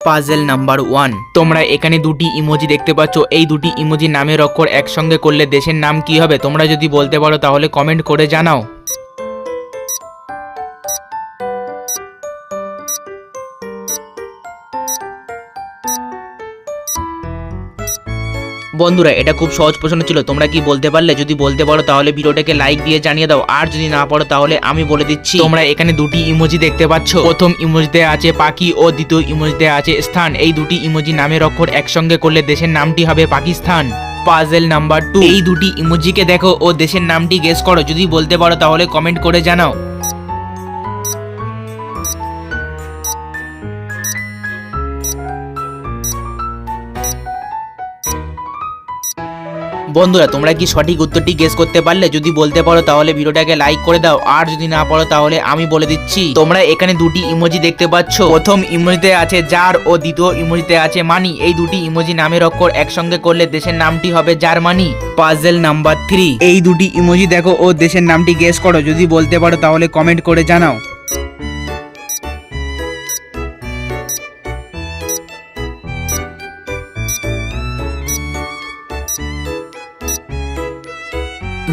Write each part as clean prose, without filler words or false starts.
Puzzle number 1। তোমরা এখানে দুটি ইমোজি দেখতে পাচ্ছ, এই দুটি ইমোজি নামের অক্ষর একসঙ্গে করলে দেশের নাম কি হবে? তোমরা যদি বলতে পারো তাহলে কমেন্ট করে জানাও। বন্ধুরা, এটা খুব সহজ প্রশ্ন ছিল, তোমরা কি বলতে পারলে? যদি বলতে পারো তাহলে ভিডিওটাকে লাইক দিয়ে জানিয়ে দাও, আর যদি না পারো তাহলে আমি বলে দিচ্ছি। তোমরা এখানে দুটি ইমোজি দেখতে পাচ্ছ, প্রথম ইমোজিতে আছে পাখি ও দ্বিতীয় ইমোজিতে আছে স্থান। এই দুটি ইমোজি নামের অক্ষর একসঙ্গে করলে দেশের নামটি হবে পাকিস্তান। Puzzle number 2। এই দুটি ইমোজিকে দেখো ও দেশের নামটি গেস করো, যদি বলতে পারো তাহলে কমেন্ট করে জানাও। বন্ধুরা, তোমরা কি সঠিক উত্তরটি গেস করতে পারলে? যদি বলতে পারো তাহলে ভিডিওটাকে লাইক করে দাও, আর যদি না পারো তাহলে আমি বলে দিচ্ছি। তোমরা এখানে দুটি ইমোজি দেখতে পাচ্ছ, প্রথম ইমোজিতে আছে জার ও দ্বিতীয় ইমোজিতে আছে মানি। এই দুটি ইমোজি নামের অক্ষর একসঙ্গে করলে দেশের নামটি হবে জার্মানি। Puzzle number 3। এই দুটি ইমোজি দেখো ও দেশের নামটি গেস করো, যদি বলতে পারো তাহলে কমেন্ট করে জানাও।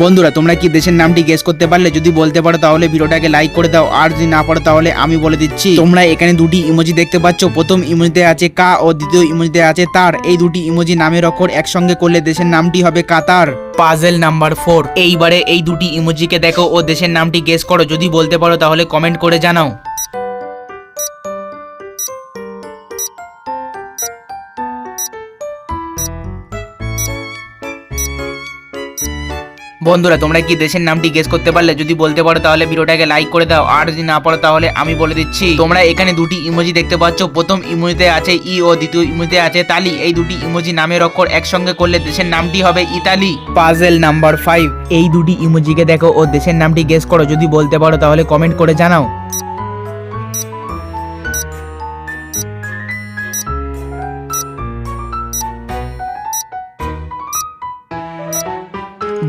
বন্ধুরা, তোমরা কি দেশের নামটি গেস করতে পারলে? যদি বলতে পারো তাহলে ভিডিওটাকে লাইক করে দাও, আর যদি না পারো তাহলে আমি বলে দিচ্ছি। তোমরা এখানে দুটি ইমোজি দেখতে পাচ্ছ, প্রথম ইমোজিতে আছে কা ও দ্বিতীয় ইমোজিতে আছে তার। এই দুটি ইমোজি নামের অক্ষর একসঙ্গে করলে দেশের নামটি হবে কাতার। Puzzle number 4। এইবারে এই দুটি ইমোজিকে দেখো ও দেশের নামটি গেস করো, যদি বলতে পারো তাহলে কমেন্ট করে জানাও। বন্ধুরা, তোমরা কি দেশের নামটি গেস করতে পারলে? যদি বলতে পারো তাহলে ভিডিওটাকে লাইক করে দাও, আর যদি না পারো তাহলে আমি বলে দিচ্ছি। তোমরা এখানে দুটি ইমোজি দেখতে পাচ্ছ, প্রথম ইমোজিতে আছে ই ও দ্বিতীয় ইমোজিতে আছে তালি। এই দুটি ইমোজি নামের অক্ষর একসঙ্গে করলে দেশের নামটি হবে ইতালি। Puzzle number 5। এই দুটি ইমোজিকে দেখো ও দেশের নামটি গেস করো, যদি বলতে পারো তাহলে কমেন্ট করে জানাও।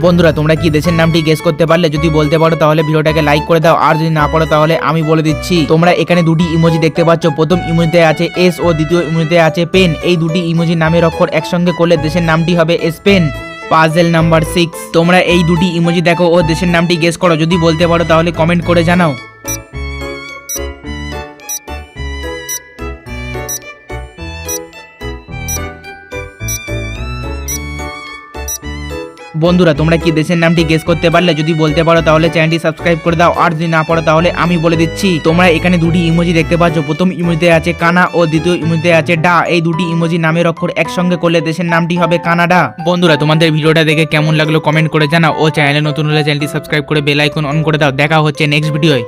বন্ধুরা, তোমরা কি দেশের নামটি গেস করতে পারলে? যদি বলতে পারো তাহলে ভিডিওটাকে লাইক করে দাও, আর যদি না পারো তাহলে আমি বলে দিচ্ছি। তোমরা এখানে দুটি ইমোজি দেখতে পাচ্ছ, প্রথম ইমোজিতে আছে এস ও দ্বিতীয় ইমোজিতে আছে পেন। এই দুটি ইমোজি নামের অক্ষর একসঙ্গে করলে দেশের নামটি হবে স্পেন। Puzzle number 6। তোমরা এই দুটি ইমোজি দেখো ও দেশের নামটি গেস করো, যদি বলতে পারো তাহলে কমেন্ট করে জানাও। বন্ধুরা, তোমরা কি দেশের নামটি গেস করতে পারলে? যদি বলতে পারো তাহলে চ্যানেলটি সাবস্ক্রাইব করে দাও, আর যদি না পারো তাহলে আমি বলে দিচ্ছি। তোমরা এখানে দুটি ইমোজি দেখতে পাচ্ছ, প্রথম ইমোজিতে আছে কানা ও দ্বিতীয় ইমোজিতে আছে ডা। এই দুটি ইমোজি নামের অক্ষর একসঙ্গে করলে দেশের নামটি হবে কানাডা। বন্ধুরা, তোমাদের ভিডিওটা দেখে কেমন লাগলো কমেন্ট করে জানাও, ও চ্যানেলে নতুন হলে চ্যানেলটি সাবস্ক্রাইব করে বেল আইকন অন করে দাও। দেখা হচ্ছে নেক্সট ভিডিওয়।